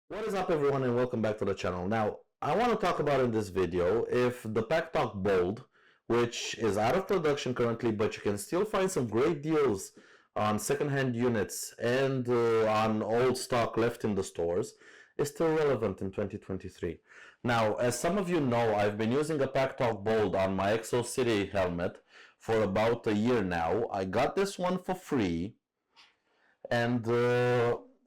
What is up, everyone, and welcome back to the channel. Now, I want to talk about in this video if the Packtalk Bold, which is out of production currently, but you can still find some great deals on secondhand units and on old stock left in the stores, is still relevant in 2023. Now, as some of you know, I've been using a Packtalk Bold on my Exo City helmet for about a year now. I got this one for free, and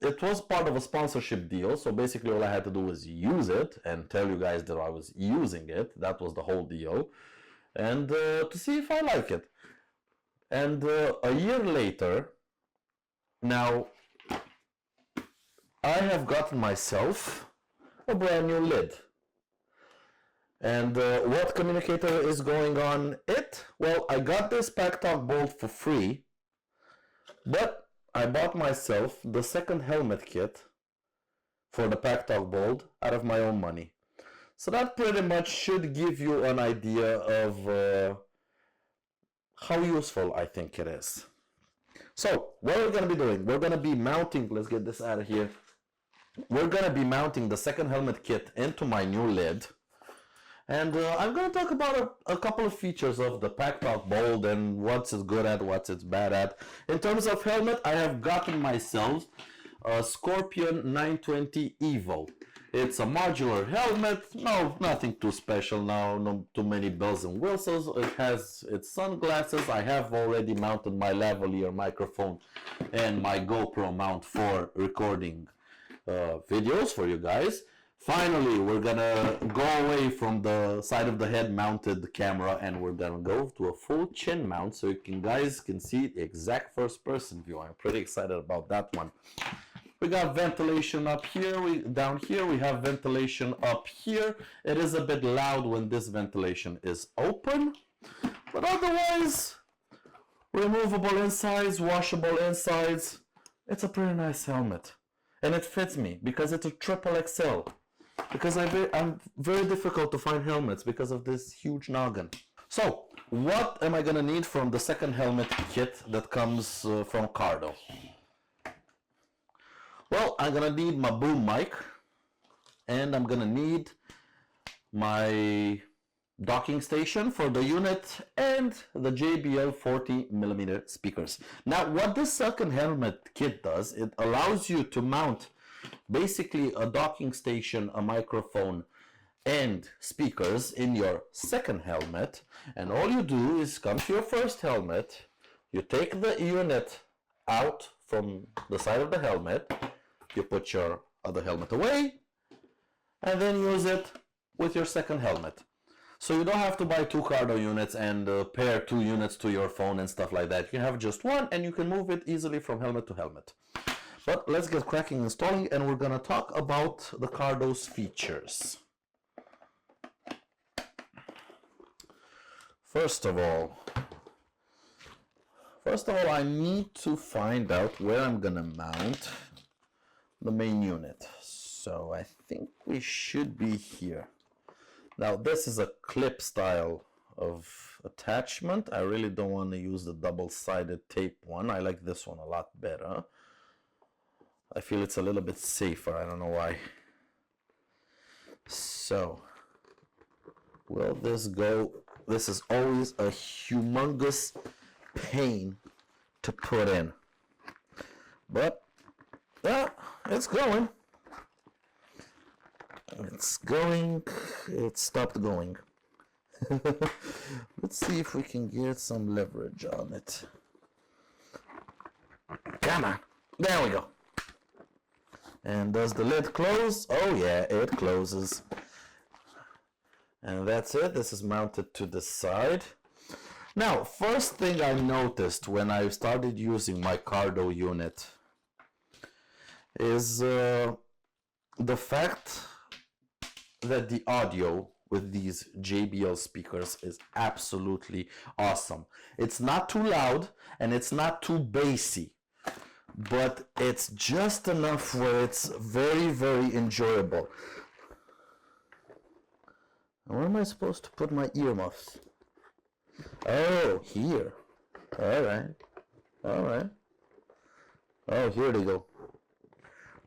it was part of a sponsorship deal, so basically all I had to do was use it and tell you guys that I was using it. That was the whole deal, and to see if I like it. And a year later, now I have gotten myself a brand new lid. And what communicator is going on it? Well, I got this Packtalk Bold for free, but I bought myself the second helmet kit for the Packtalk Bold out of my own money. So that pretty much should give you an idea of how useful I think it is. So what we're going to be doing, we're going to be mounting, let's get this out of here. We're going to be mounting the second helmet kit into my new lid. And I'm going to talk about a couple of features of the Packtalk Bold and what's it's good at, what's it's bad at. In terms of helmet, I have gotten myself a Scorpion 920 Evo. It's a modular helmet, nothing too special now, no too many bells and whistles. It has its sunglasses. I have already mounted my lavalier microphone and my GoPro mount for recording videos for you guys. Finally, we're gonna go away from the side of the head mounted camera and we're gonna go to a full chin mount so you guys can see the exact first person view. I'm pretty excited about that one. We got ventilation up here, down here we have ventilation up here. It is a bit loud when this ventilation is open, but otherwise, removable insides, washable insides. It's a pretty nice helmet. And it fits me because it's a triple XL. Because I'm very difficult to find helmets because of this huge noggin. So, what am I gonna need from the second helmet kit that comes from Cardo? Well, I'm gonna need my boom mic, and I'm gonna need my docking station for the unit and the JBL 40mm speakers. Now, what this second helmet kit does, it allows you to mount basically a docking station, a microphone, and speakers in your second helmet. And all you do is come to your first helmet, you take the unit out from the side of the helmet, you put your other helmet away, and then use it with your second helmet. So you don't have to buy two Cardo units and pair two units to your phone and stuff like that. You have just one and you can move it easily from helmet to helmet. But let's get cracking installing, and we're gonna talk about the Cardo's features. First of all, I need to find out where I'm gonna mount the main unit. So I think we should be here. Now this is a clip style of attachment. I really don't want to use the double-sided tape one. I like this one a lot better. I feel it's a little bit safer. I don't know why. So, will this go? This is always a humongous pain to put in. But, yeah, it's going. It's going. It stopped going. Let's see if we can get some leverage on it. Come on. There we go. And does the lid close? Oh yeah, it closes. And that's it. This is mounted to the side. Now, first thing I noticed when I started using my Cardo unit is the fact that the audio with these JBL speakers is absolutely awesome. It's not too loud and it's not too bassy, but it's just enough where it's very, very enjoyable. Where am I supposed to put my earmuffs? Oh, here. Alright. Alright. Oh, here they go.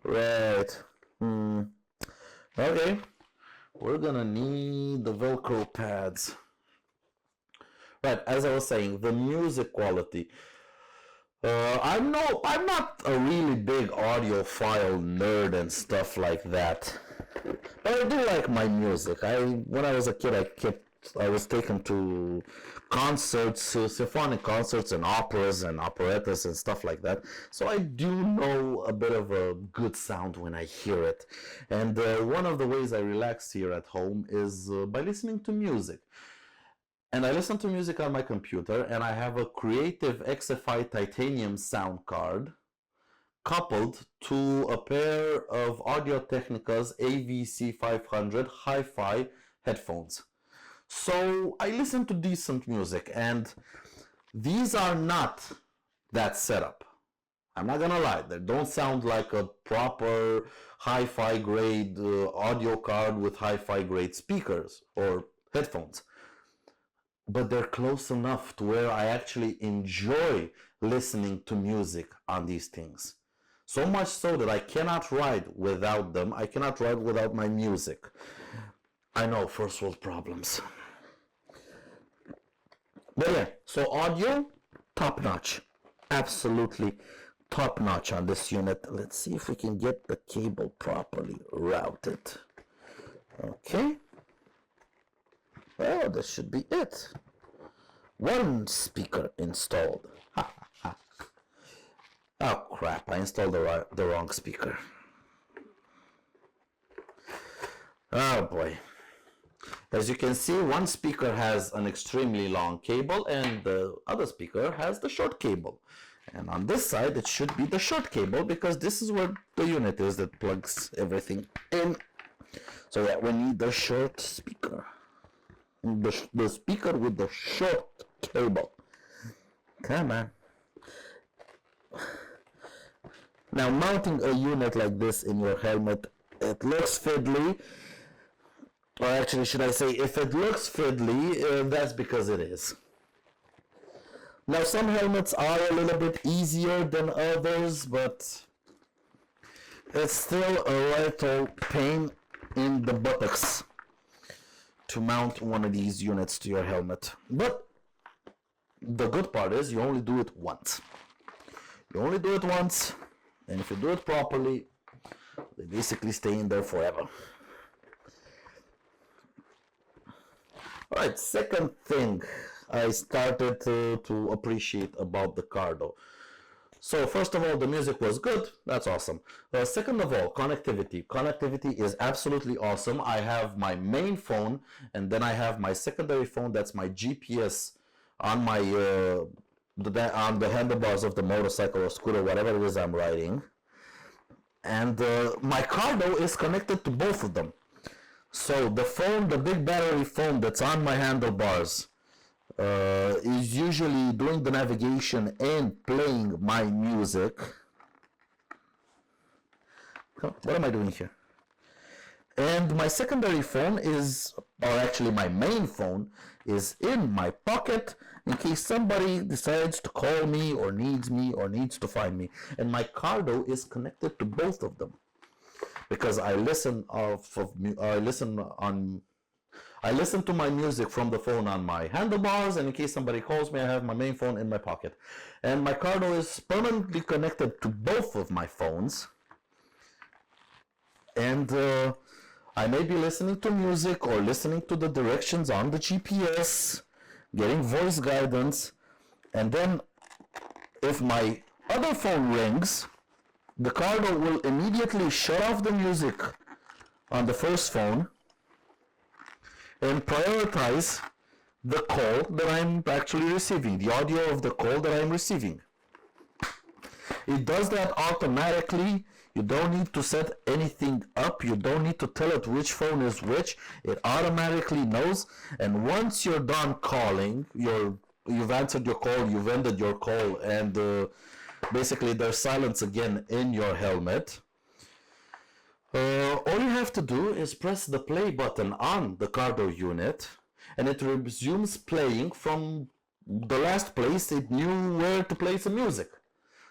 Right. Okay, we're gonna need the Velcro pads. Right, as I was saying, the music quality. I'm not a really big audiophile nerd and stuff like that, but I do like my music. When I was a kid, I was taken to concerts, symphonic concerts, and operas and operettas and stuff like that. So I do know a bit of a good sound when I hear it. And one of the ways I relax here at home is by listening to music. And I listen to music on my computer, and I have a Creative XFI titanium sound card coupled to a pair of Audio-Technica's AVC500 hi-fi headphones. So I listen to decent music, and these are not that setup. I'm not gonna lie, they don't sound like a proper hi-fi grade audio card with hi-fi grade speakers or headphones. But they're close enough to where I actually enjoy listening to music on these things. So much so that I cannot ride without them. I cannot ride without my music. I know, first world problems. But yeah, so audio, top notch. Absolutely top notch on this unit. Let's see if we can get the cable properly routed. Okay. Well, this should be it. One speaker installed. Oh crap, I installed the wrong speaker. Oh boy. As you can see, one speaker has an extremely long cable and the other speaker has the short cable. And on this side, it should be the short cable because this is where the unit is that plugs everything in. So yeah, we need the short speaker. The speaker with the short cable. Come on. Now, mounting a unit like this in your helmet, it looks fiddly. Or actually, should I say, if it looks fiddly, that's because it is. Now, some helmets are a little bit easier than others, but it's still a little pain in the buttocks to mount one of these units to your helmet. But the good part is you only do it once. You only do it once, and if you do it properly, they basically stay in there forever. Alright, second thing I started to appreciate about the Cardo. So first of all, the music was good. That's awesome. Second of all, connectivity. Connectivity is absolutely awesome. I have my main phone, and then I have my secondary phone. That's my GPS on my on the handlebars of the motorcycle or scooter, whatever it is I'm riding. And my Cardo is connected to both of them. So the phone, the big battery phone that's on my handlebars, is usually doing the navigation and playing my music. What am I doing here? And my secondary phone is, or actually my main phone, is in my pocket in case somebody decides to call me or needs to find me. And my Cardo is connected to both of them because I listen to my music from the phone on my handlebars, and in case somebody calls me, I have my main phone in my pocket. And my Cardo is permanently connected to both of my phones. And I may be listening to music or listening to the directions on the GPS, getting voice guidance, and then if my other phone rings, the Cardo will immediately shut off the music on the first phone and prioritize the call that I'm actually receiving, the audio of the call that I'm receiving. It does that automatically. You don't need to set anything up. You don't need to tell it which phone is which. It automatically knows. And once you're done calling, you've answered your call, you've ended your call, and basically there's silence again in your helmet. All you have to do is press the play button on the Cardo unit, and it resumes playing from the last place it knew where to play some music.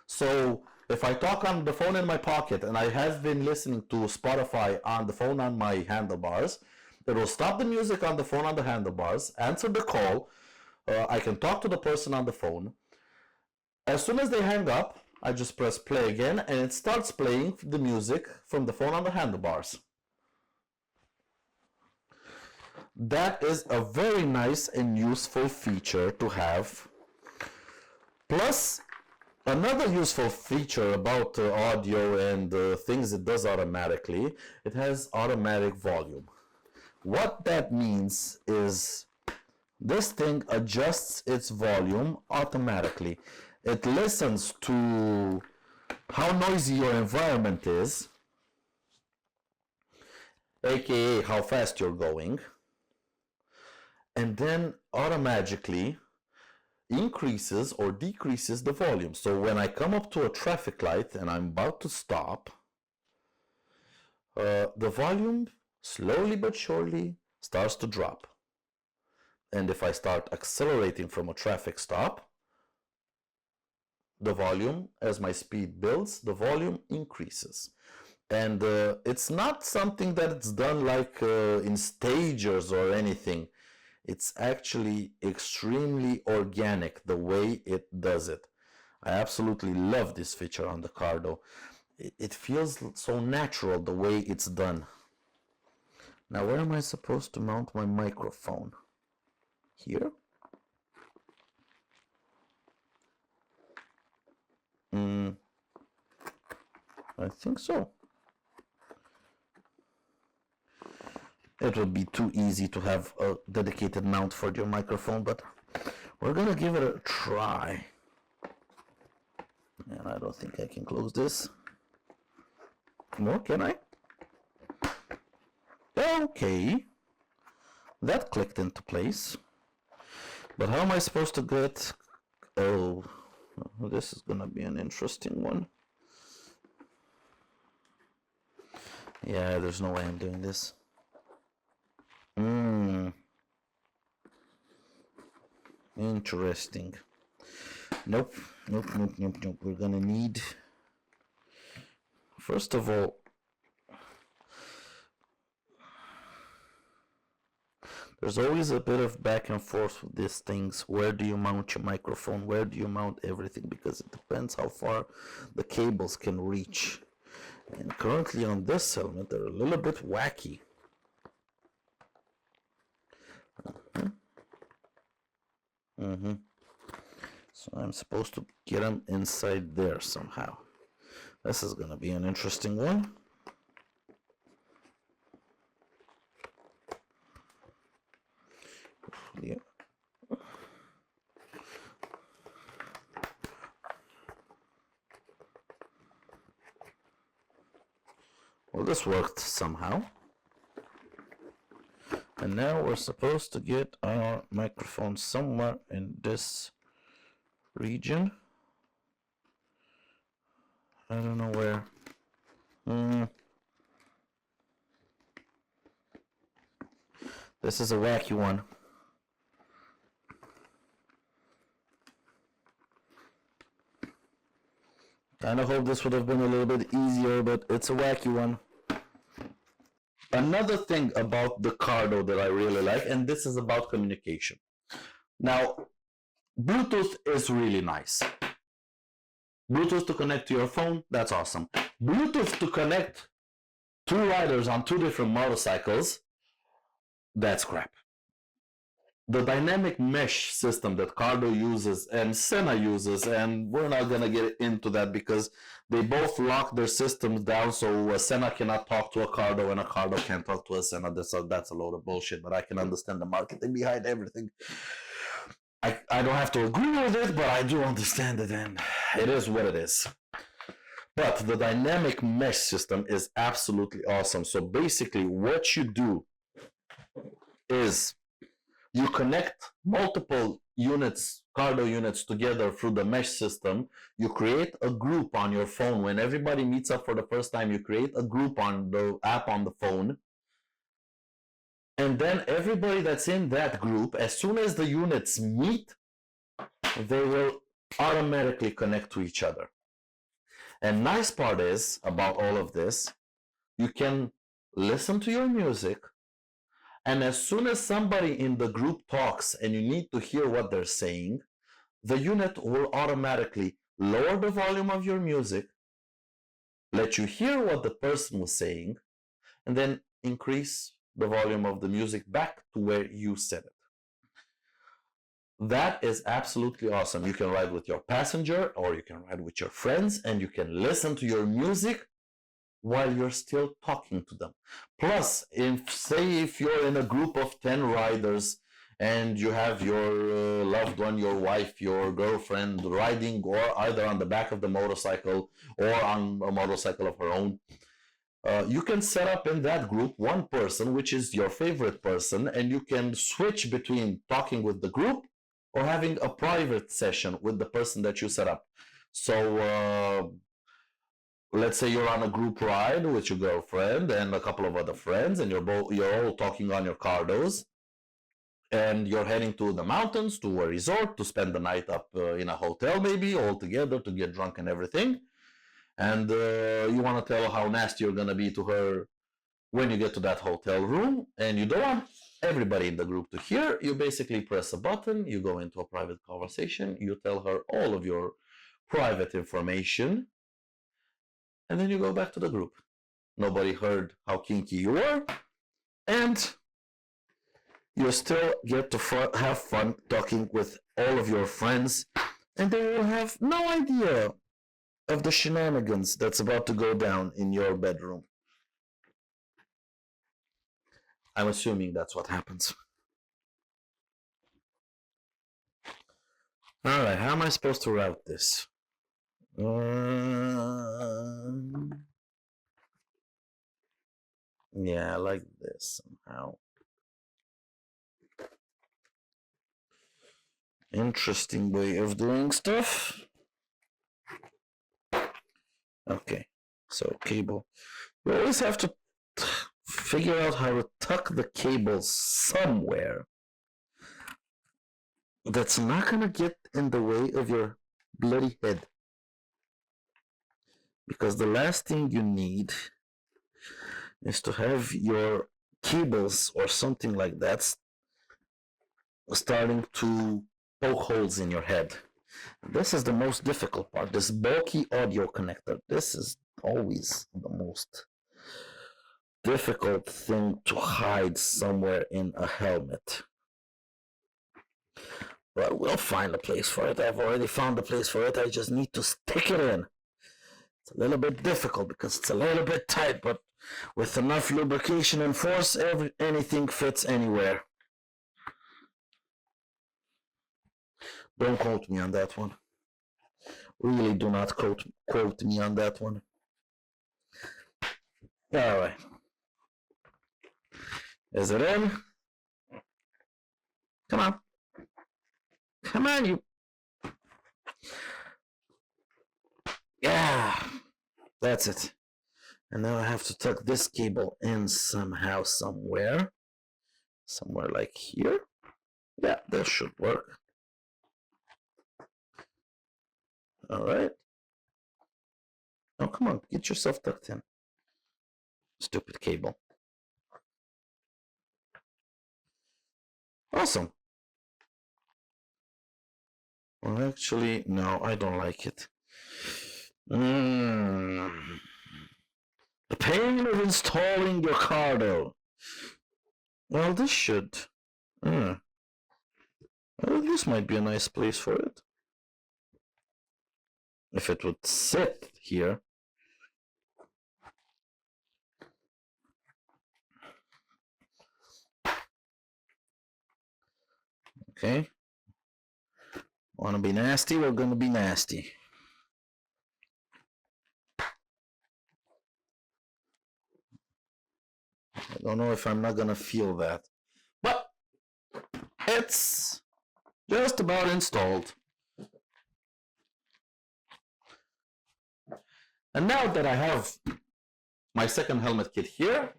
So If I talk on the phone in my pocket and I have been listening to Spotify on the phone on my handlebars, it will stop the music on the phone on the handlebars, answer the call. I can talk to the person on the phone. As soon as they hang up, I just press play again and it starts playing the music from the phone on the handlebars. That is a very nice and useful feature to have. Plus, another useful feature about audio and things it does automatically, it has automatic volume. What that means is this thing adjusts its volume automatically. It listens to how noisy your environment is, aka how fast you're going, and then automatically increases or decreases the volume. So when I come up to a traffic light and I'm about to stop, the volume slowly but surely starts to drop. And if I start accelerating from a traffic stop, the volume, as my speed builds, the volume increases. And it's not something that it's done like in stages or anything. It's actually extremely organic the way it does it. I absolutely love this feature on the Cardo. It feels so natural the way it's done. Now, where am I supposed to mount my microphone? Here? I think so. It would be too easy to have a dedicated mount for your microphone, but we're gonna give it a try. And I don't think I can close this. No, can I? Okay. That clicked into place. But how am I supposed to get... Oh, this is gonna be an interesting one. Yeah, there's no way I'm doing this. Interesting. Nope. We're gonna need... First of all, there's always a bit of back and forth with these things. Where do you mount your microphone? Where do you mount everything? Because it depends how far the cables can reach. And currently on this helmet, they're a little bit wacky. So I'm supposed to get them inside there somehow. This is gonna be an interesting one. Yeah. Well, this worked somehow. And now we're supposed to get our microphone somewhere in this region. I don't know where. This is a wacky one. Kind of hope this would have been a little bit easier, but it's a wacky one. Another thing about the Cardo that I really like, and this is about communication. Now, Bluetooth is really nice. Bluetooth to connect to your phone, that's awesome. Bluetooth to connect two riders on two different motorcycles, that's crap. The dynamic mesh system that Cardo uses and Senna uses, and we're not going to get into that because they both lock their systems down, so a Senna cannot talk to a Cardo and a Cardo can't talk to a Senna. That's a load of bullshit, but I can understand the marketing behind everything. I don't have to agree with it, but I do understand it, and it is what it is. But the dynamic mesh system is absolutely awesome. So basically what you do is you connect multiple units, Cardo units together through the mesh system. You create a group on your phone. When everybody meets up for the first time, you create a group on the app on the phone. And then everybody that's in that group, as soon as the units meet, they will automatically connect to each other. And nice part is about all of this, you can listen to your music, and as soon as somebody in the group talks and you need to hear what they're saying, the unit will automatically lower the volume of your music, let you hear what the person was saying, and then increase the volume of the music back to where you set it. That is absolutely awesome. You can ride with your passenger or you can ride with your friends and you can listen to your music while you're still talking to them. Plus, if you're in a group of 10 riders and you have your loved one, your wife, your girlfriend riding or either on the back of the motorcycle or on a motorcycle of her own, you can set up in that group one person, which is your favorite person, and you can switch between talking with the group or having a private session with the person that you set up. So let's say you're on a group ride with your girlfriend and a couple of other friends, and you're all talking on your cardos, and you're heading to the mountains, to a resort, to spend the night up in a hotel maybe, all together, to get drunk and everything. And you want to tell how nasty you're going to be to her when you get to that hotel room, and you don't want everybody in the group to hear. You basically press a button, you go into a private conversation, you tell her all of your private information, and then you go back to the group. Nobody heard how kinky you were, and you still get to have fun talking with all of your friends, and they will have no idea of the shenanigans that's about to go down in your bedroom. I'm assuming that's what happens. All right, how am I supposed to route this? Yeah, like this somehow. Interesting way of doing stuff. Okay, so cable. You always have to figure out how to tuck the cable somewhere that's not gonna get in the way of your bloody head. Because the last thing you need is to have your cables or something like that starting to poke holes in your head. This is the most difficult part, this bulky audio connector. This is always the most difficult thing to hide somewhere in a helmet. But we'll find a place for it. I've already found a place for it. I just need to stick it in. It's a little bit difficult because it's a little bit tight, but with enough lubrication and force, anything fits anywhere. Don't quote me on that one. Really do not quote me on that one. All right. Is it in? Come on. Come on, you. Yeah, that's it. And now I have to tuck this cable in somehow, somewhere. Somewhere like here. Yeah, that should work. All right. Oh, come on, get yourself tucked in. Stupid cable. Awesome. Well, actually, no, I don't like it. The pain of installing your Cardo. Well, this should. Well, this might be a nice place for it. If it would sit here. Okay. Want to be nasty? We're going to be nasty. I don't know if I'm not going to feel that. But it's just about installed. And now that I have my second helmet kit here,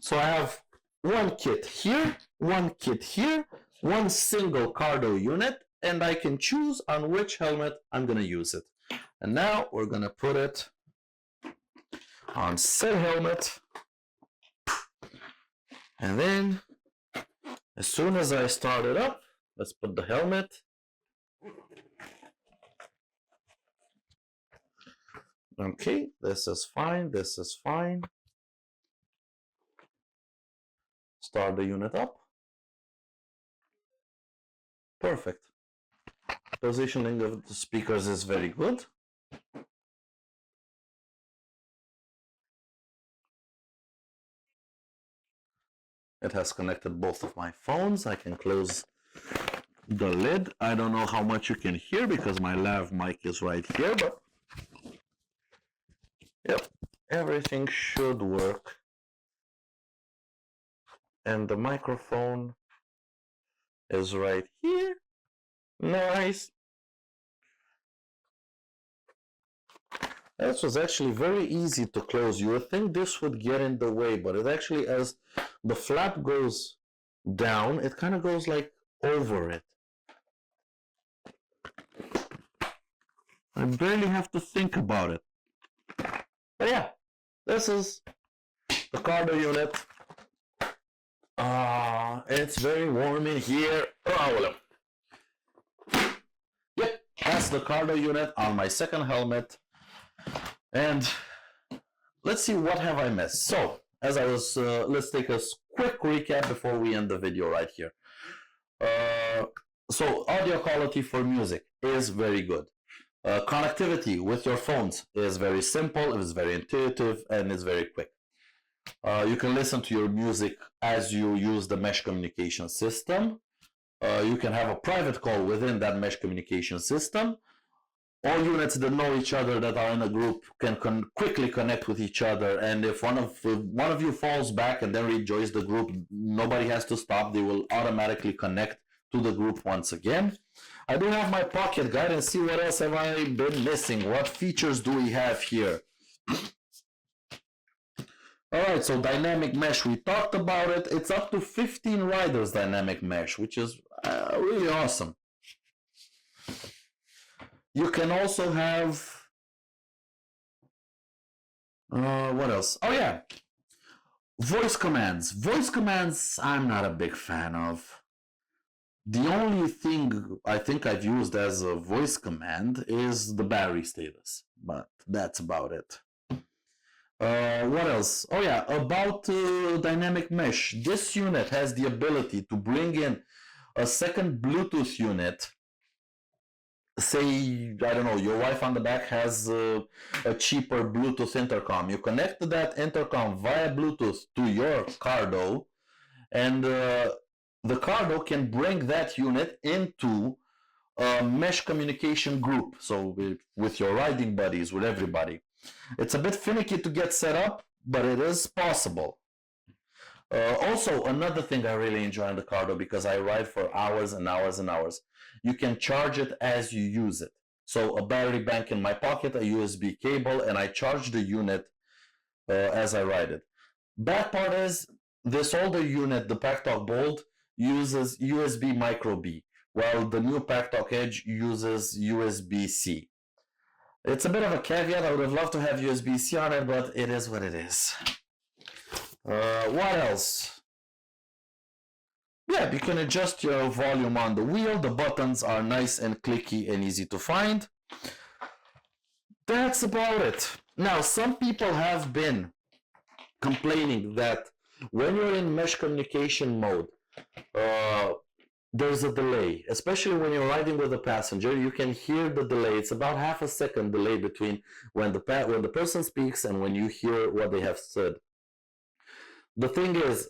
so I have one kit here, one kit here, one single Cardo unit, and I can choose on which helmet I'm going to use it. And now we're gonna put it on said helmet. And then as soon as I start it up, let's put the helmet. Okay, this is fine, this is fine. Start the unit up. Perfect. Positioning of the speakers is very good. It has connected both of my phones. I can close the lid. I don't know how much you can hear because my lav mic is right here, but yep, everything should work. And the microphone is right here. Nice. This was actually very easy to close. You would think this would get in the way, but it actually, as the flap goes down, it kind of goes like over it. I barely have to think about it. But yeah, this is the Cardo unit. It's very warm in here. Oh, yep, that's the Cardo unit on my second helmet. And let's see, what have I missed? So, as I was, let's take a quick recap before we end the video right here. So, audio quality for music is very good. Connectivity with your phones is very simple, it's very intuitive, and it's very quick. You can listen to your music as you use the mesh communication system. You can have a private call within that mesh communication system. All units that know each other that are in a group can quickly connect with each other, and if one of you falls back and then rejoins the group, nobody has to stop. They will automatically connect to the group once again. I do have my pocket guide and see what else have I been missing. What features do we have here? Alright, so dynamic mesh, we talked about it. It's up to 15 riders dynamic mesh, which is really awesome. You can also have, what else? Oh yeah, voice commands. Voice commands I'm not a big fan of. The only thing I think I've used as a voice command is the battery status, but that's about it. What else? Oh yeah, about dynamic mesh. This unit has the ability to bring in a second Bluetooth unit. Say, I don't know, your wife on the back has a cheaper Bluetooth intercom. You connect that intercom via Bluetooth to your Cardo, and the Cardo can bring that unit into a mesh communication group. So with your riding buddies, with everybody. It's a bit finicky to get set up, but it is possible. Also, another thing I really enjoy on the Cardo, because I ride for hours and hours and hours, you can charge it as you use it. So a battery bank in my pocket, a USB cable, and I charge the unit as I ride it. Bad part is, this older unit, the Packtalk Bold, uses USB micro B, while the new Packtalk Edge uses USB-C. It's a bit of a caveat. I would have loved to have USB-C on it, but it is what it is. What else? Yeah, you can adjust your volume on the wheel. The buttons are nice and clicky and easy to find. That's about it. Now, some people have been complaining that when you're in mesh communication mode, there's a delay, especially when you're riding with a passenger. You can hear the delay. It's about half a second delay between when the person speaks and when you hear what they have said. The thing is,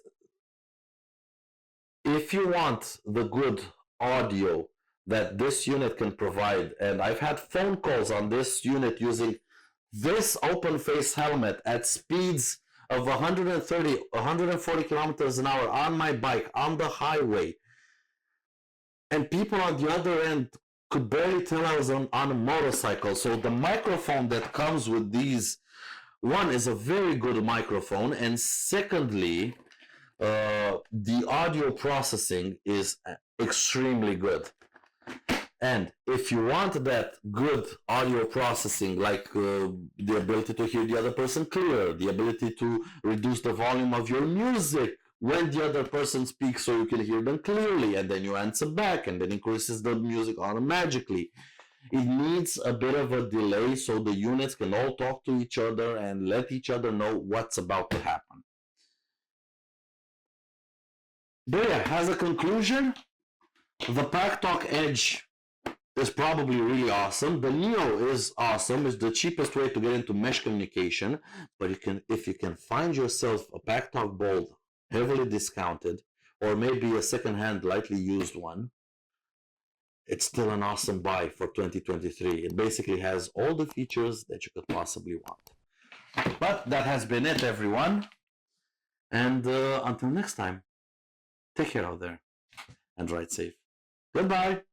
if you want the good audio that this unit can provide, and I've had phone calls on this unit using this open face helmet at speeds of 130, 140 kilometers an hour on my bike on the highway, and people on the other end could barely tell I was on a motorcycle. So the microphone that comes with these, one, is a very good microphone, and secondly, the audio processing is extremely good. And if you want that good audio processing, like the ability to hear the other person clear, the ability to reduce the volume of your music when the other person speaks so you can hear them clearly, and then you answer back, and then increases the music automatically. It needs a bit of a delay so the units can all talk to each other and let each other know what's about to happen. But yeah, as a conclusion, the Packtalk Edge is probably really awesome. The Neo is awesome. It's the cheapest way to get into mesh communication. But if you can find yourself a Packtalk Bold, heavily discounted, or maybe a second-hand, lightly used one, it's still an awesome buy for 2023. It basically has all the features that you could possibly want. But that has been it, everyone. And until next time, take care out there and ride safe. Goodbye.